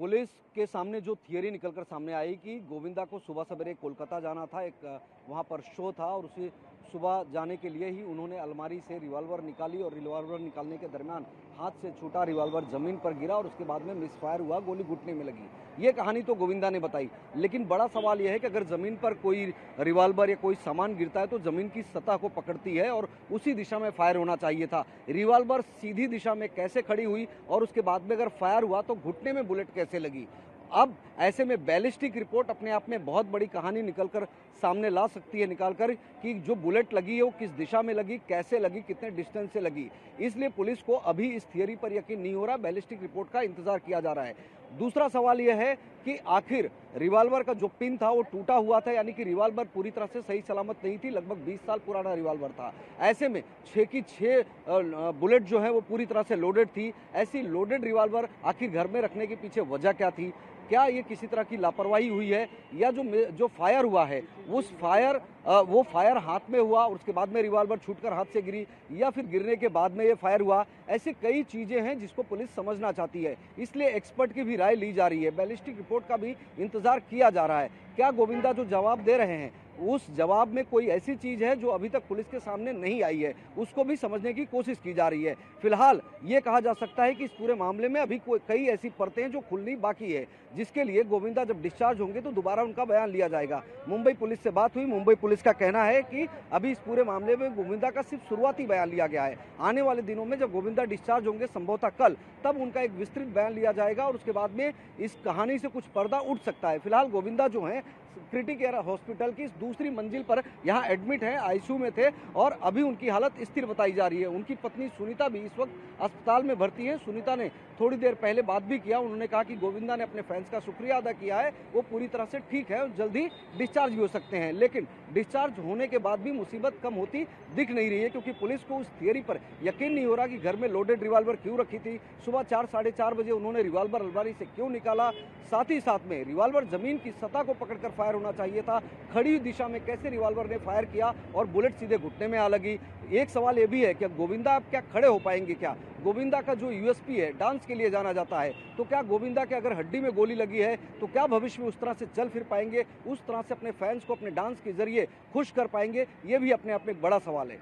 Police के सामने जो थियरी निकलकर सामने आई कि गोविंदा को सुबह सवेरे कोलकाता जाना था, एक वहां पर शो था और उसे सुबह जाने के लिए ही उन्होंने अलमारी से रिवॉल्वर निकाली और रिवॉल्वर निकालने के दरमियान हाथ से छूटा, रिवॉल्वर जमीन पर गिरा और उसके बाद में मिसफायर हुआ, गोली घुटने में लगी। ये कहानी तो गोविंदा ने बताई, लेकिन बड़ा सवाल यह है कि अगर जमीन पर कोई रिवॉल्वर या कोई सामान गिरता है तो जमीन की सतह को पकड़ती है और उसी दिशा में फायर होना चाहिए था। रिवॉल्वर सीधी दिशा में कैसे खड़ी हुई और उसके बाद में अगर फायर हुआ तो घुटने में बुलेट कैसे लगी? अब ऐसे में बैलिस्टिक रिपोर्ट अपने आप में बहुत बड़ी कहानी निकलकर सामने ला सकती है, निकालकर कि जो बुलेट लगी है वो किस दिशा में लगी, कैसे लगी, कितने डिस्टेंस से लगी। इसलिए पुलिस को अभी इस थियरी पर यकीन नहीं हो रहा, बैलिस्टिक रिपोर्ट का इंतजार किया जा रहा है। दूसरा सवाल यह है कि आखिर रिवॉल्वर का जो पिन था वो टूटा हुआ था, यानी कि रिवॉल्वर पूरी तरह से सही सलामत नहीं थी, लगभग 20 साल पुराना रिवॉल्वर था। ऐसे में 6 की 6 बुलेट जो है वो पूरी तरह से लोडेड थी। ऐसी लोडेड रिवॉल्वर आखिर घर में रखने के पीछे वजह क्या थी? क्या ये किसी तरह की लापरवाही हुई है या जो फायर हुआ है वो फायर हाथ में हुआ और उसके बाद में रिवॉल्वर छूटकर हाथ से गिरी, या फिर गिरने के बाद में ये फायर हुआ? ऐसी कई चीजें हैं जिसको पुलिस समझना चाहती है, इसलिए एक्सपर्ट की भी राय ली जा रही है, बैलिस्टिक रिपोर्ट का भी इंतजार किया जा रहा है। क्या गोविंदा जो जवाब दे रहे हैं उस जवाब में कोई ऐसी चीज है जो अभी तक पुलिस के सामने नहीं आई है, उसको भी समझने की कोशिश की जा रही है। फिलहाल ये कहा जा सकता है कि इस पूरे मामले में अभी कई ऐसी परतें हैं जो खुलनी बाकी है, जिसके लिए गोविंदा जब डिस्चार्ज होंगे तो दोबारा उनका बयान लिया जाएगा। मुंबई पुलिस से बात हुई, मुंबई पुलिस का कहना है कि अभी इस पूरे मामले में गोविंदा का सिर्फ शुरुआती बयान लिया गया है। आने वाले दिनों में जब गोविंदा डिस्चार्ज होंगे, संभवतः कल, तब उनका एक विस्तृत बयान लिया जाएगा और उसके बाद में इस कहानी से कुछ पर्दा उठ सकता है। फिलहाल गोविंदा जो है क्रिटिक केयर हॉस्पिटल की इस दूसरी मंजिल पर यहाँ एडमिट है, आईसीयू में थे और अभी उनकी हालत स्थिर बताई जा रही है। उनकी पत्नी सुनीता भी इस वक्त अस्पताल में भर्ती है। सुनीता ने थोड़ी देर पहले बात भी किया, उन्होंने कहा कि गोविंदा ने अपने फैंस का शुक्रिया अदा किया है, वो पूरी तरह से ठीक है, जल्दी डिस्चार्ज भी हो सकते हैं। लेकिन डिस्चार्ज होने के बाद भी मुसीबत कम होती दिख नहीं रही है, क्योंकि पुलिस को उस थियरी पर यकीन नहीं हो रहा कि घर में लोडेड रिवॉल्वर क्यों रखी थी, सुबह 4 साढ़े 4 बजे उन्होंने रिवॉल्वर अलमारी से क्यों निकाला, साथ ही साथ में रिवॉल्वर जमीन की सतह को पकड़कर फायर होना चाहिए था, खड़ी दिशा में कैसे रिवॉल्वर ने फायर किया और बुलेट सीधे घुटने में आ लगी। एक सवाल ये भी है कि गोविंदा अब क्या खड़े हो पाएंगे? क्या गोविंदा का जो यूएसपी है, डांस के लिए जाना जाता है, तो क्या गोविंदा के अगर हड्डी में गोली लगी है तो क्या भविष्य में उस तरह से चल फिर पाएंगे, उस तरह से अपने फैंस को अपने डांस के जरिए खुश कर पाएंगे? ये भी अपने आप में एक बड़ा सवाल है।